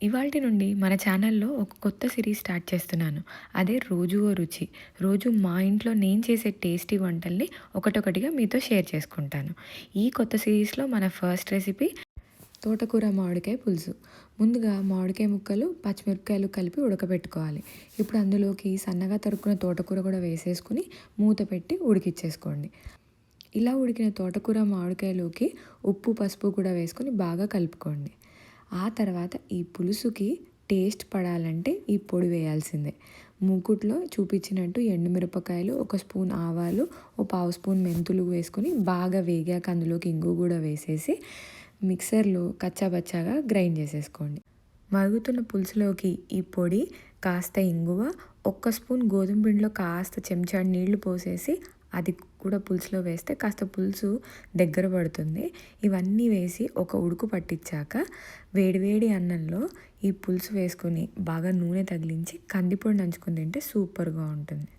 ఇవాల్టి నుండి మన ఛానల్లో ఒక కొత్త సిరీస్ స్టార్ట్ చేస్తున్నాను. అదే రోజువో రుచి. రోజు మా ఇంట్లో నేను చేసే టేస్టీ వంటల్ని ఒకటొకటిగా మీతో షేర్ చేసుకుంటాను. ఈ కొత్త సిరీస్‌లో మన ఫస్ట్ రెసిపీ తోటకూర మామిడికాయ పులుసు. ముందుగా మామిడికాయ ముక్కలు, పచ్చిమిరపకాయలు కలిపి ఉడకబెట్టుకోవాలి. ఇప్పుడు అందులోకి సన్నగా తరుక్కున్న తోటకూర కూడా వేసేసుకొని మూత పెట్టి ఉడికిచ్చేసుకోండి. ఇలా ఉడికిన తోటకూర మామిడికాయలోకి ఉప్పు, పసుపు కూడా వేసుకొని బాగా కలుపుకోండి. ఆ తర్వాత ఈ పులుసుకి టేస్ట్ పడాలంటే ఈ పొడి వేయాల్సిందే. మూకుట్లో చూపించినట్టు ఎండుమిరపకాయలు, ఒక స్పూన్ ఆవాలు, ఓ పావు స్పూన్ మెంతులు వేసుకొని బాగా వేగాక అందులోకి ఇంగువ కూడా వేసేసి మిక్సర్లో కచ్చాబచ్చాగా గ్రైండ్ చేసేసుకోండి. మరుగుతున్న పులుసులోకి ఈ పొడి, కాస్త ఇంగువ, ఒక్క స్పూన్ గోధుమ పిండిలో కాస్త చెంచాడు నీళ్లు పోసేసి అది కూడా పులుసులో వేస్తే కాస్త పులుసు దగ్గర పడుతుంది. ఇవన్నీ వేసి ఒక ఉడుకు పట్టించాక వేడివేడి అన్నంలో ఈ పులుసు వేసుకొని బాగా నూనె తగిలించి కందిపొడి నంచుకొని తింటే సూపర్గా ఉంటుంది.